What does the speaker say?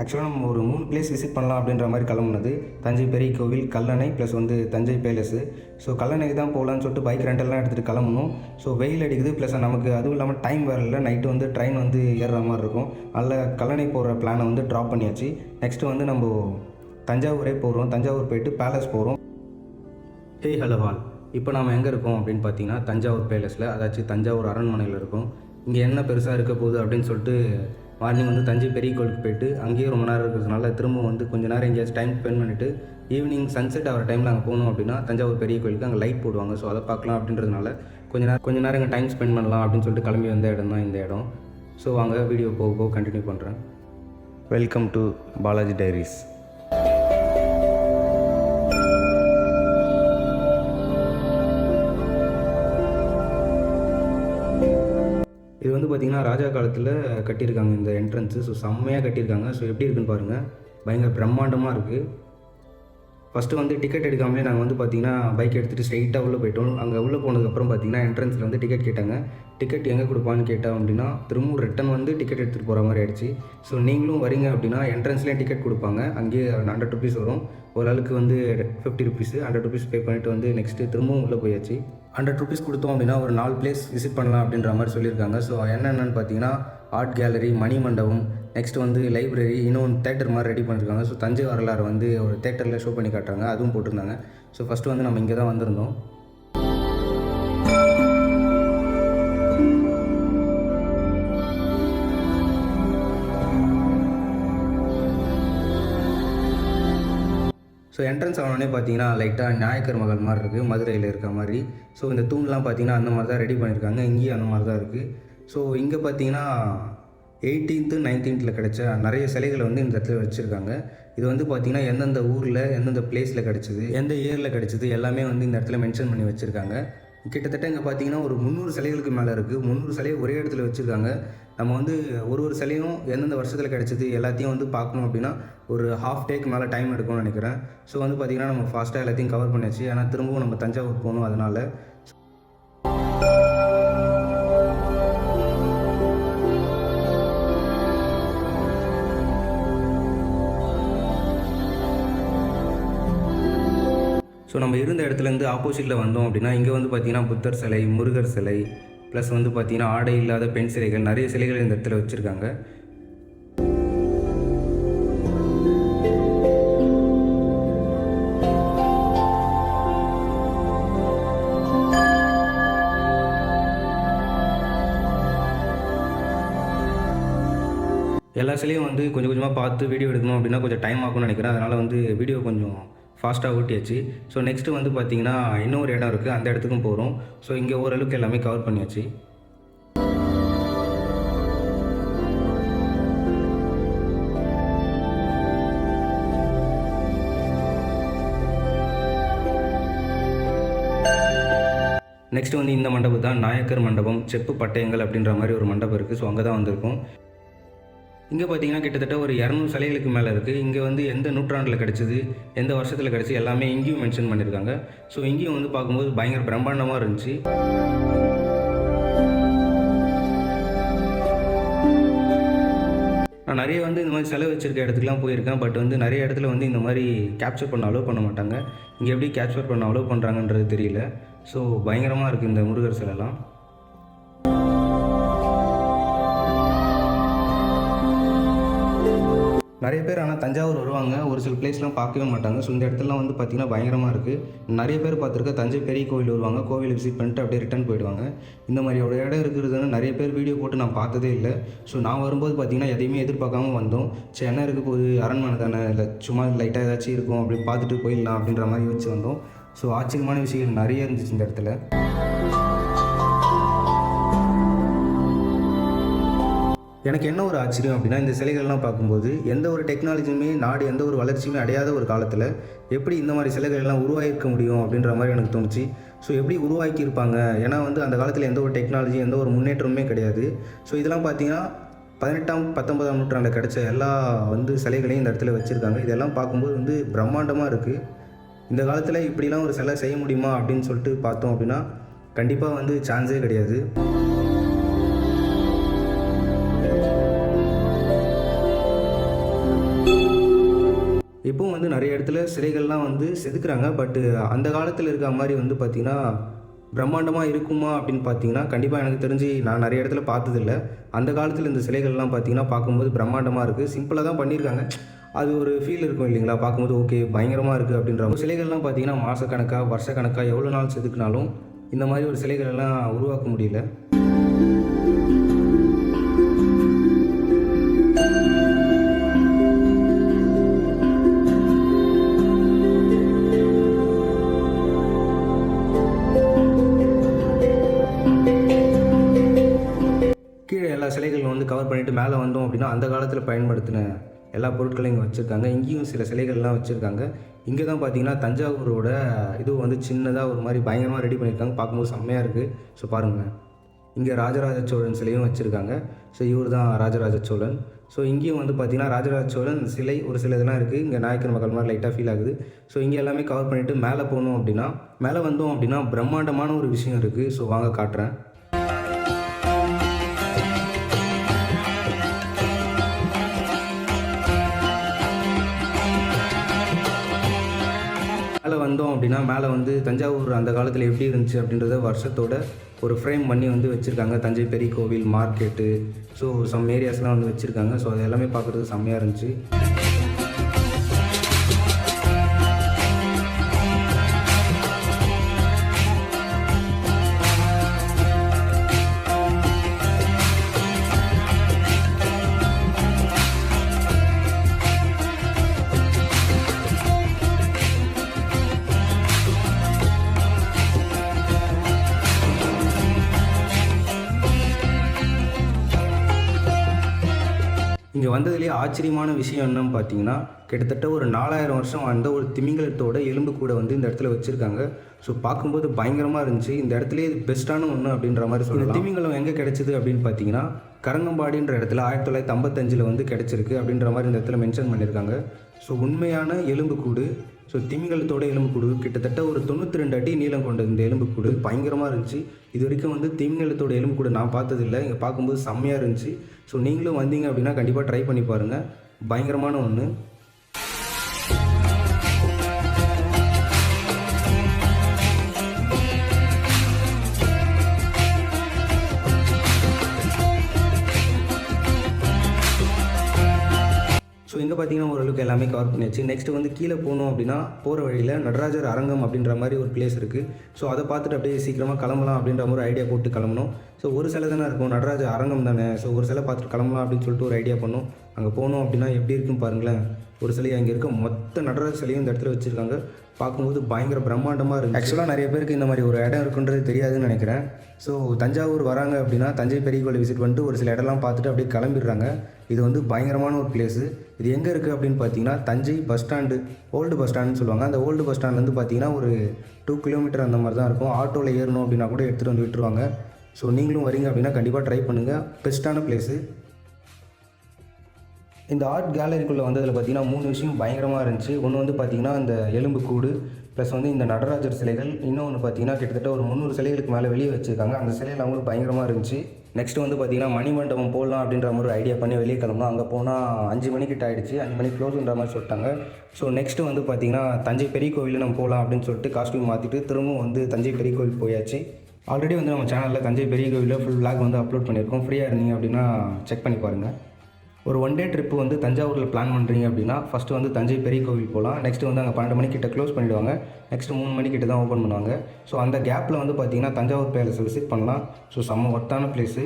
ஆக்சுவலாக நம்ம ஒரு 3 பிளேஸ் விசிட் பண்ணலாம் அப்படின்ற மாதிரி கிளம்புனது. தஞ்சை பெரிய கோவில், கல்லணை ப்ளஸ் வந்து தஞ்சை பேலஸு. ஸோ கல்லணைக்கு தான் போகலான்னு சொல்லிட்டு பைக் ரெண்டெல்லாம் எடுத்துகிட்டு கிளம்பணும். ஸோ வெயில் அடிக்குது, ப்ளஸ் நமக்கு அதுவும் இல்லாமல் டைம் வேறு இல்லை. நைட்டு வந்து ட்ரெயின் வந்து ஏறுற மாதிரி இருக்கும். அதில் கல்லணை போகிற பிளானை வந்து ட்ராப் பண்ணியாச்சு. நெக்ஸ்ட்டு வந்து நம்ம தஞ்சாவூரே போகிறோம். தஞ்சாவூர் போயிட்டு பேலஸ் போகிறோம். Hello all. இப்போ நம்ம எங்கே இருக்கோம் அப்படின்னு பார்த்தீங்கன்னா தஞ்சாவூர் பேலஸில், அதாச்சும் தஞ்சாவூர் அரண்மனையில் இருக்கோம். இங்கே என்ன பெருசாக இருக்க போகுது அப்படின்னு சொல்லிட்டு மார்னிங் வந்து தஞ்சை பெரிய கோயிலுக்கு போயிட்டு அங்கேயே ரொம்ப நேரம் இருக்கிறதுனால திரும்ப வந்து கொஞ்சம் நேரம் எங்கேயாச்சும் டைம் ஸ்பெண்ட் பண்ணிவிட்டு ஈவினிங் சன்செட் ஆகிற டைமில் அங்கே போகணும் அப்படின்னா தஞ்சாவூர் பெரிய கோயிலுக்கு அங்கே லைட் போடுவாங்க. ஸோ அதை பார்க்கலாம் அப்படின்றதுனால கொஞ்சம் நேரம் இங்கே டைம் ஸ்பெண்ட் பண்ணலாம் அப்படின்னு சொல்லிட்டு கிளம்பி வந்த இடம் தான் இந்த இடம். ஸோ அங்கே வீடியோ போக கண்டினியூ பண்ணுறேன். Welcome to Balaji diaries. இது வந்து பார்த்திங்கன்னா ராஜா காலத்தில் கட்டியிருக்காங்க இந்த என்ட்ரன்ஸு. ஸோ செம்மையாக கட்டியிருக்காங்க. ஸோ எப்படி இருக்குன்னு பாருங்கள், பயங்கர பிரம்மாண்டமாக இருக்குது. ஃபஸ்ட்டு வந்து டிக்கெட் எடுக்காமலே நாங்கள் வந்து பார்த்திங்கன்னா பைக் எடுத்துகிட்டு ஸ்ட்ரெயிட்டாக உள்ளே போயிட்டோம். அங்கே உள்ளே போனதுக்கப்புறம் பார்த்திங்கன்னா என்ட்ரன்ஸில் வந்து டிக்கெட் கேட்டாங்க. டிக்கெட் எங்கே கொடுப்பான்னு கேட்டோம் அப்படின்னா திரும்பவும் ரிட்டன் வந்து டிக்கெட் எடுத்துகிட்டு போகிற மாதிரி ஆகிடுச்சு. ஸோ நீங்களும் வரீங்க அப்படின்னா என்ட்ரன்ஸ்லேயே டிக்கெட் கொடுப்பாங்க. அங்கேயே 100 ருபீஸ் வரும். ஒரு ஆளுக்கு வந்து 50 ருபீஸு, 100 ருபீஸ் பே பண்ணிவிட்டு வந்து நெக்ஸ்ட்டு திரும்பவும் உள்ளே போயாச்சு. 100 ருபீஸ் கொடுத்தோம் அப்படின்னா ஒரு 4 பிளேஸ் விசிட் பண்ணலாம் அப்படின்ற மாதிரி சொல்லியிருக்காங்க. ஸோ என்னென்னு பார்த்தீங்கன்னா ஆர்ட் கேலரி, மணி மண்டபம், நெக்ஸ்ட் வந்து லைப்ரரி, இன்னொன்று தேட்டர் மாதிரி ரெடி பண்ணியிருக்காங்க. ஸோ தஞ்சை வரலாறு வந்து ஒரு தேட்டரில் ஷோ பண்ணி காட்டுறாங்க, அதுவும் போட்டிருந்தாங்க. ஸோ ஃபஸ்ட்டு வந்து நம்ம இங்கே தான் வந்திருந்தோம். ஸோ என்ட்ரன்ஸ் ஆனோடனே பார்த்தீங்கன்னா லைட்டாக நாயக்கர் மகள் மாதிரி இருக்குது, மதுரையில் இருக்க மாதிரி. ஸோ இந்த தூண்லாம் பார்த்தீங்கன்னா அந்த மாதிரி தான் ரெடி பண்ணியிருக்காங்க. இங்கேயும் அந்த மாதிரி தான் இருக்குது. ஸோ இங்கே பார்த்தீங்கன்னா 18th 19th கிடைச்ச நிறைய சிலைகளை வந்து இந்த இடத்துல வச்சுருக்காங்க. இது வந்து பார்த்திங்கன்னா எந்தெந்த ஊரில் எந்தெந்த பிளேஸில் கிடச்சிது, எந்த இயரில் கிடச்சிது எல்லாமே வந்து இந்த இடத்துல மென்ஷன் பண்ணி வச்சுருக்காங்க. கிட்டத்தட்ட இங்கே பார்த்தீங்கன்னா ஒரு 300 சிலைகளுக்கு மேலே இருக்குது. 300 சிலையை ஒரே இடத்துல வச்சுருக்காங்க. நம்ம வந்து ஒரு சிலையும் எந்தெந்த வருஷத்தில் கிடச்சிது எல்லாத்தையும் வந்து பார்க்கணும் அப்படின்னா ஒரு ஹாஃப் டேக்கு மேலே டைம் எடுக்கும்னு நினைக்கிறேன். ஸோ வந்து பார்த்திங்கன்னா நம்ம ஃபாஸ்ட்டாக எல்லாத்தையும் கவர் பண்ணியாச்சு. ஏன்னா திரும்பவும் நம்ம தஞ்சாவூர் போகணும். அதனால் ஸோ நம்ம இருந்த இடத்துலேருந்து ஆப்போசிட்டில் வந்தோம் அப்படின்னா இங்கே வந்து பார்த்திங்கன்னா புத்தர் சிலை, முருகர் சிலை, ப்ளஸ் வந்து பார்த்திங்கன்னா ஆடை இல்லாத பெண் சிலைகள், நிறைய சிலைகள் இந்த இடத்துல வச்சுருக்காங்க. எல்லா சிலையும் வந்து கொஞ்சம் கொஞ்சமாக பார்த்து வீடியோ எடுக்கணும் அப்படின்னா கொஞ்சம் டைம் ஆகும்னு நினைக்கிறேன். அதனால் வந்து வீடியோ கொஞ்சம் ஃபாஸ்ட்டாக ஓட்டியாச்சு. ஸோ நெக்ஸ்ட்டு வந்து பார்த்திங்கன்னா இன்னொரு இடம் இருக்குது, அந்த இடத்துக்கும் போகிறோம். ஸோ இங்கே ஓரளவுக்கு எல்லாமே கவர் பண்ணியாச்சு. நெக்ஸ்ட்டு வந்து இந்த மண்டபம் தான் நாயக்கர் மண்டபம், செப்பு பட்டயங்கள் அப்படின்ற மாதிரி ஒரு மண்டபம் இருக்குது. ஸோ அங்கே தான் வந்திருக்கோம். இங்கே பார்த்தீங்கன்னா கிட்டத்தட்ட ஒரு 200 சிலைகளுக்கு மேலே இருக்குது. இங்கே வந்து எந்த நூற்றாண்டில் கிடச்சிது, எந்த வருஷத்தில் கிடச்சி எல்லாமே இங்கேயும் மென்ஷன் பண்ணியிருக்காங்க. ஸோ இங்கேயும் வந்து பார்க்கும்போது பயங்கர பிரம்மாண்டமாக இருந்துச்சு. நான் நிறைய வந்து இந்த மாதிரி சிலை வச்சுருக்க இடத்துக்குலாம் போயிருக்கேன். பட் வந்து நிறைய இடத்துல வந்து இந்த மாதிரி கேப்சர் பண்ண அலோவ் பண்ண மாட்டாங்க. இங்கே எப்படி கேப்சர் பண்ண அலோவ் பண்ணுறாங்கன்றது தெரியல. ஸோ பயங்கரமாக இருக்குது இந்த முருகர் சிலைலாம். நிறைய பேர் ஆனால் தஞ்சாவூர் வருவாங்க, ஒரு சில பிளேஸ்லாம் பார்க்கவே மாட்டாங்க. ஸோ இந்த இடத்துலலாம் வந்து பார்த்திங்கன்னா பயங்கரமாக இருக்குது. நிறைய பேர் பார்த்துருக்கேன், தஞ்சை பெரிய கோவில் வருவாங்க, கோவில் விசிட் பண்ணிட்டு அப்படியே ரிட்டன் போயிடுவாங்க. இந்த மாதிரி ஒரு இடம் இருக்கிறதுன்னு நிறைய பேர் வீடியோ போட்டு நான் பார்த்ததே இல்லை. ஸோ நான் வரும்போது பார்த்திங்கன்னா எதையுமே எதிர்பார்க்காம வந்தோம். சரி என்ன இருக்க போகுது, அரண்மனை தானே, இல்லை சும்மா லைட்டாக ஏதாச்சும் இருக்கும் அப்படி பார்த்துட்டு போயிடலாம் அப்படின்ற மாதிரி வச்சு வந்தோம். ஸோ ஆச்சரியமான விஷயங்கள் நிறைய இருந்துச்சு இந்த இடத்துல. எனக்கு என்ன ஒரு ஆச்சரியம் அப்படின்னா இந்த சிலைகள்லாம் பார்க்கும்போது எந்த ஒரு டெக்னாலஜியுமே நாடு எந்த ஒரு வளர்ச்சியுமே அடையாத ஒரு காலத்தில் எப்படி இந்த மாதிரி சிலைகள் எல்லாம் உருவாகிருக்க முடியும் அப்படின்ற மாதிரி எனக்கு தோணுச்சு. ஸோ எப்படி உருவாக்கியிருப்பாங்க, ஏன்னா வந்து அந்த காலத்தில் எந்த ஒரு டெக்னாலஜி எந்த ஒரு முன்னேற்றமுமே கிடையாது. ஸோ இதெல்லாம் பார்த்தீங்கன்னா 18ஆம் 19ஆம் நூற்றாண்டில் கிடைச்ச எல்லா வந்து சிலைகளையும் இந்த இடத்துல வச்சுருக்காங்க. இதெல்லாம் பார்க்கும்போது வந்து பிரம்மாண்டமாக இருக்குது. இந்த காலத்தில் இப்படிலாம் ஒரு சிலை செய்ய முடியுமா அப்படின்னு சொல்லிட்டு பார்த்தோம் அப்படின்னா கண்டிப்பாக வந்து சான்ஸே கிடையாது. இப்போவும் வந்து நிறைய இடத்துல சிலைகள்லாம் வந்து செதுக்குறாங்க. பட் அந்த காலத்தில் இருக்க மாதிரி வந்து பார்த்திங்கன்னா பிரம்மாண்டமாக இருக்குமா அப்படின்னு பார்த்தீங்கன்னா, கண்டிப்பாக எனக்கு தெரிஞ்சு நான் நிறைய இடத்துல பார்த்ததில்ல. அந்த காலத்தில் இந்த சிலைகள்லாம் பார்த்தீங்கன்னா பார்க்கும்போது பிரம்மாண்டமாக இருக்குது. சிம்பிளாக தான் பண்ணியிருக்காங்க. அது ஒரு ஃபீல் இருக்கும் இல்லைங்களா? பார்க்கும்போது ஓகே பயங்கரமாக இருக்குது அப்படின்ற ஒரு சிலைகள்லாம் பார்த்தீங்கன்னா மாதக்கணக்கா வருஷக்கணக்கா எவ்வளோ நாள் செதுக்குனாலும் இந்த மாதிரி ஒரு சிலைகள் எல்லாம் உருவாக்க முடியல. கீழே எல்லா சிலைகளும் வந்து கவர் பண்ணிவிட்டு மேலே வந்தோம் அப்படின்னா அந்த காலத்தில் பயன்படுத்தின எல்லா பொருட்களையும் இங்கே வச்சுருக்காங்க. இங்கேயும் சில சிலைகள்லாம் வச்சுருக்காங்க. இங்கே தான் பார்த்தீங்கன்னா தஞ்சாவூரோட இது வந்து சின்னதாக ஒரு மாதிரி பயங்கரமாக ரெடி பண்ணியிருக்காங்க. பார்க்கும்போது செம்மையாக இருக்குது. ஸோ பாருங்கள், இங்கே ராஜராஜ சோழன் சிலையும் வச்சுருக்காங்க. ஸோ இவர் தான் ராஜராஜ சோழன். ஸோ இங்கேயும் வந்து பார்த்திங்கன்னா ராஜராஜ சோழன் சிலை ஒரு சில இதெல்லாம் இருக்குது. இங்கே நாயக்கர் மகள் மாதிரி லைட்டாக ஃபீல் ஆகுது. ஸோ இங்கே எல்லாமே கவர் பண்ணிவிட்டு மேலே போனோம் அப்படின்னா மேலே வந்தோம் அப்படின்னா பிரம்மாண்டமான ஒரு விஷயம் இருக்குது. ஸோ வாங்க காட்டுறேன். மேலே வந்தோம் அப்படின்னா மேலே வந்து தஞ்சாவூர் அந்த காலத்தில் எப்படி இருந்துச்சு அப்படின்றத வருஷத்தோட ஒரு ஃப்ரேம் பண்ணி வந்து வச்சுருக்காங்க. தஞ்சை பெரிய கோவில், மார்க்கெட்டு, ஸோ சம் ஏரியாஸ்லாம் வந்து வச்சுருக்காங்க. ஸோ அது எல்லாமே பார்க்குறதுக்கு செம்மையாக இருந்துச்சு. இங்கே வந்ததுலேயே ஆச்சரியமான விஷயம் என்னன்னு பார்த்தீங்கன்னா, கிட்டத்தட்ட ஒரு 4000 வருஷம் வாழ்ந்த ஒரு திமிங்கலத்தோட எலும்பு கூட வந்து இந்த இடத்துல வச்சுருக்காங்க. ஸோ பார்க்கும்போது பயங்கரமாக இருந்துச்சு. இந்த இடத்துலேயே இது பெஸ்ட்டான ஒன்று அப்படின்ற மாதிரி சொல்லலாம். இந்த திமிங்கலம் எங்கே கிடைச்சிது அப்படின்னு பார்த்தீங்கன்னா, கரங்கம்பாடின்ற இடத்துல 1955 வந்து கிடச்சிருக்கு அப்படின்ற மாதிரி இந்த இடத்துல மென்ஷன் பண்ணியிருக்காங்க. ஸோ உண்மையான எலும்புக்கூடு, ஸோ திமிங்கலத்தோட எலும்புக்கூடு கிட்டத்தட்ட ஒரு 92 அடி நீளம் கொண்ட இந்த எலும்புக்கூடு பயங்கரமாக இருந்துச்சு. இது வரைக்கும் வந்து திமிங்கலத்தோட எலும்புக்கூடு நான் பார்த்ததில்லை. இங்கே பார்க்கும்போது செம்மையாக இருந்துச்சு. ஸோ நீங்களும் வந்தீங்க அப்படின்னா கண்டிப்பாக ட்ரை பண்ணி பாருங்கள். பயங்கரமான ஒன்று. ஸோ இங்கே பார்த்தீங்கன்னா ஓரளவுக்கு எல்லாமே கவர் பண்ணியாச்சு. நெக்ஸ்ட்டு வந்து கீழே போகணும் அப்படின்னா போகிற வழியில் நடராஜர் அரங்கம் அப்படின்ற மாதிரி ஒரு பிளேஸ் இருக்குது. ஸோ அதை பார்த்துட்டு அப்படியே சீக்கிரமாக கிளம்பலாம் அப்படின்ற மாதிரி ஐடியா போட்டு கிளம்பணும். ஸோ ஒரு சிலை தானே இருக்கும், நடராஜர் அரங்கம் தானே, ஸோ ஒரு சிலை பார்த்துட்டு கிளம்பலாம் அப்படின்னு சொல்லிட்டு ஒரு ஐடியா பண்ணோம். அங்கே போனோம் அப்படின்னா எப்படி இருக்குன்னு பாருங்களேன். ஒரு சிலை அங்கே இருக்க மொத்த நடராஜர் சிலையும் இந்த இடத்துல வச்சுருக்காங்க. பார்க்கும்போது பயங்கர பிரம்மாண்டமாக இருக்குது. ஆக்சுவலாக நிறைய பேருக்கு இந்த மாதிரி ஒரு இடம் இருக்குன்றது தெரியாதுன்னு நினைக்கிறேன். ஸோ தஞ்சாவூர் வராங்க அப்படின்னா தஞ்சை பெரிய கோவில் விசிட் பண்ணிட்டு ஒரு சில இடம்லாம் பார்த்துட்டு அப்படியே கிளம்பிடுறாங்க. இது வந்து பயங்கரமான ஒரு பிளேஸு. இது எங்கே இருக்குது அப்படின்னு பார்த்தீங்கன்னா Thanjai bus stand, old bus ஸ்டாண்டுன்னு சொல்லுவாங்க. அந்த ஓல்டு பஸ் ஸ்டாண்ட்லேருந்து பார்த்தீங்கன்னா ஒரு 2 கிலோமீட்டர் அந்த மாதிரி தான் இருக்கும். ஆட்டோவில் ஏறணும் அப்படின்னா கூட எடுத்துகிட்டு வந்து விட்டுருவாங்க. ஸோ நீங்களும் வரீங்க அப்படின்னா கண்டிப்பாக ட்ரை பண்ணுங்கள். பெஸ்ட்டான பிளேஸு. இந்த ஆர்ட் கேலரிக்குள்ளே வந்ததில் பார்த்தீங்கன்னா 3 விஷயம் பயங்கரமாக இருந்துச்சு. ஒன்று வந்து பார்த்திங்கன்னா இந்த எலும்புக்கூடு ப்ளஸ் வந்து இந்த நடராஜர் சிலைகள். இன்னொன்று பார்த்தீங்கன்னா கிட்டத்தட்ட ஒரு 300 சிலைகளுக்கு மேலே வெளியே வச்சுருக்காங்க. அந்த சிலைகள் அவங்களுக்கு பயங்கரமாக இருந்துச்சு. நெக்ஸ்ட்டு வந்து பார்த்திங்கன்னா மணிமண்டபம் போடலாம் அப்படின்ற மாதிரி ஐடியா பண்ணி வெளியே கிளம்புனோம். அங்கே போனால் 5 மணிக்கிட்ட ஆகிடுச்சு. 5 மணிக்கு க்ளோஸுன்ற மாதிரி சொல்லிட்டாங்க. ஸோ நெக்ஸ்ட்டு வந்து பார்த்திங்கன்னா தஞ்சை பெரிய கோவில் நம்ம போகலாம் அப்படின்னு சொல்லிட்டு காஸ்ட்யூம் மாற்றிட்டு திரும்பவும் வந்து தஞ்சை பெரிய கோவில் போயாச்சு. ஆல்ரெடி வந்து நம்ம சேனலில் தஞ்சை பெரிய கோவிலில் ஃபுல் விளாக் வந்து அப்லோட் பண்ணியிருக்கோம். ஃப்ரீயாக இருந்தீங்க அப்படின்னா செக் பண்ணி பாருங்கள். ஒரு 1 டே ட்ரிப்பு வந்து தஞ்சாவூரில் பிளான் பண்ணுறீங்க அப்படின்னா ஃபஸ்ட்டு வந்து தஞ்சை பெரிய கோவில் போகலாம். நெக்ஸ்ட்டு வந்து அங்கே 12 மணிக்கிட்ட க்ளோஸ் பண்ணிவிடுவாங்க. நெக்ஸ்ட்டு 3 மணிக்கிட்ட தான் ஓப்பன் பண்ணுவாங்க. ஸோ அந்த கேப்பில் வந்து பார்த்திங்கன்னா தஞ்சாவூர் பேலஸ் விசிட் பண்ணலாம். ஸோ செம்ம ஒர்த்தான பிளேஸு.